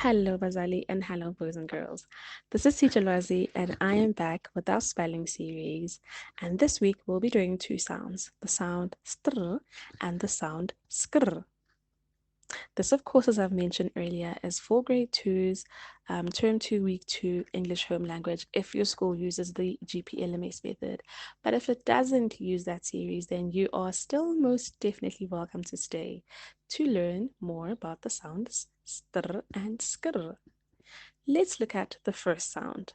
Hello, Bazali, and hello, boys and girls. This is Teacher Lozi, and I am back with our spelling series. And this week we'll be doing two sounds, the sound str and the sound skr. This, of course, as I've mentioned earlier, is for grade twos, term 2, week 2, English home language, if your school uses the GPLMS method. But if it doesn't use that series, then you are still most definitely welcome to stay to learn more about the sounds str and skr. Let's look at the first sound.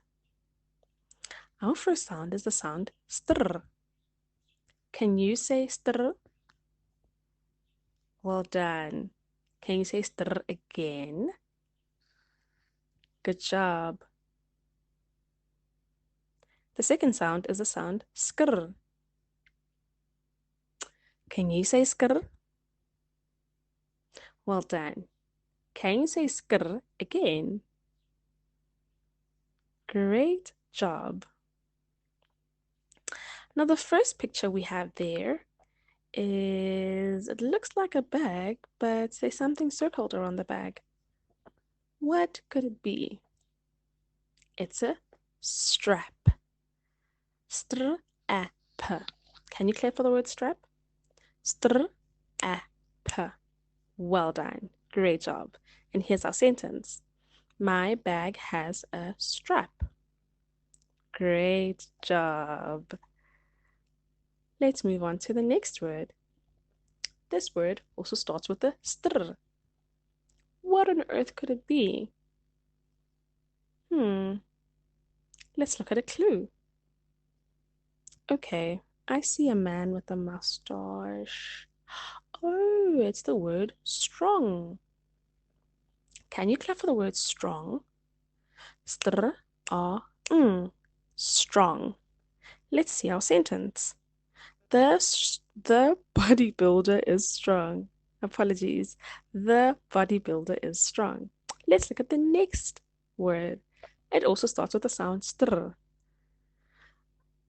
Our first sound is the sound str. Can you say str? Well done. Can you say str again? Good job. The second sound is the sound skr. Can you say skr? Well done. Can you say skr again? Great job. Now the first picture we have there it looks like a bag, but there's something circled around the bag. What could it be? It's a strap. Strap. Can you clap for the word strap? Strap. Well done. Great job. And here's our sentence. My bag has a strap. Great job. Let's move on to the next word. This word also starts with a str. What on earth could it be? Let's look at a clue. Okay, I see a man with a mustache. Oh, it's the word strong. Can you clap for the word strong? Str, a, strong. Let's see our sentence. The bodybuilder is strong. Apologies. The bodybuilder is strong. Let's look at the next word. It also starts with the sound str.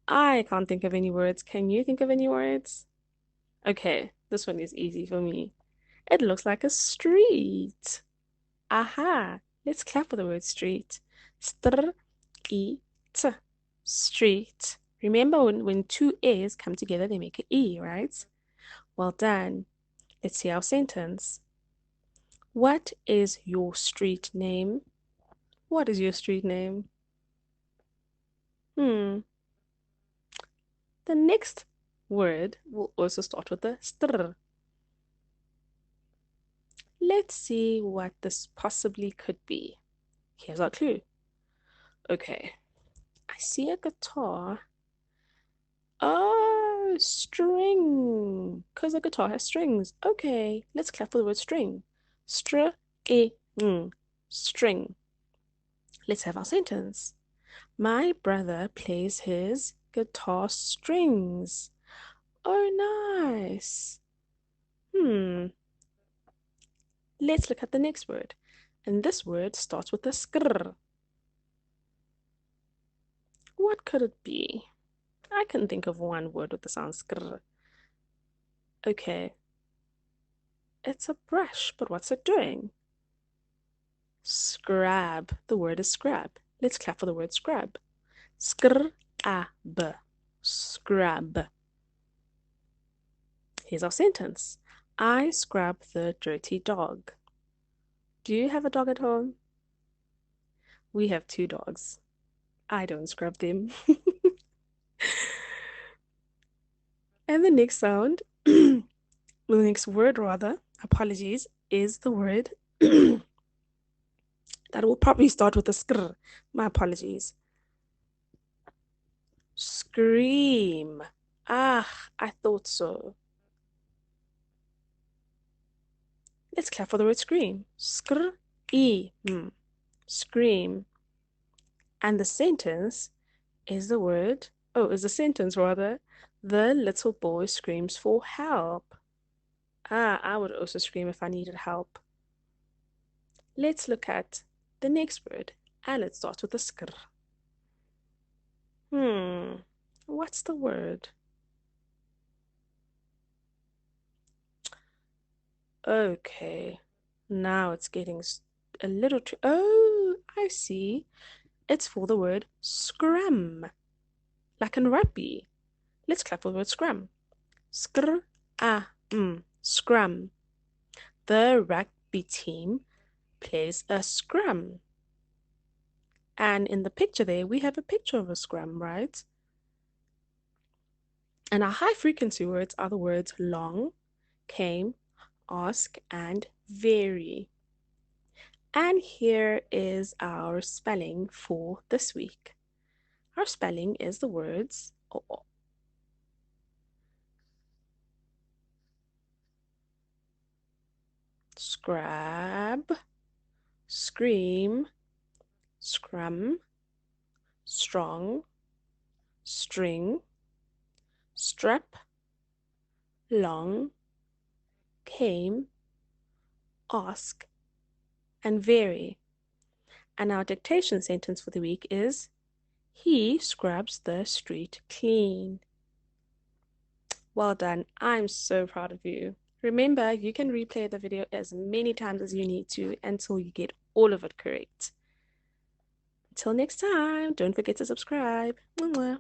I can't think of any words. Can you think of any words? Okay, this one is easy for me. It looks like a street. Aha! Let's clap for the word street. Str, e, t. Street. Remember when two A's come together, they make an E, right? Well done. Let's see our sentence. What is your street name? What is your street name? The next word will also start with a str. Let's see what this possibly could be. Here's our clue. Okay, I see a guitar. Oh, string. Because a guitar has strings. Okay, let's clap for the word string. String. String. Let's have our sentence. My brother plays his guitar strings. Oh, nice. Let's look at the next word. And this word starts with a skr. What could it be? I can think of one word with the sound skr. Okay. It's a brush, but what's it doing? Scrab. The word is scrab. Let's clap for the word scrab. Scrab. Scrab. Here's our sentence. I scrub the dirty dog. Do you have a dog at home? We have two dogs. I don't scrub them. And the next sound, the next word rather, apologies, is the word that will probably start with a skr. My apologies. Scream. Ah, I thought so. Let's clap for the word scream. Scream. Scream. And the sentence is the word, is the sentence rather, the little boy screams for help. Ah, I would also scream if I needed help. Let's look at the next word, and it starts with a skr. What's the word? Okay, now it's getting a little trick. Oh, I see. It's for the word scrum, like in rugby. Let's clap for the word scrum. Scr scrum. The rugby team plays a scrum. And in the picture there, we have a picture of a scrum, right? And our high frequency words are the words long, came, ask, and very. And here is our spelling for this week. Our spelling is the words scrab, scream, scrum, strong, string, strap, long, came, ask, and vary. And our dictation sentence for the week is he scrubs the street clean. Well done. I'm so proud of you. Remember, you can replay the video as many times as you need to until you get all of it correct. Until next time, don't forget to subscribe. Mwah.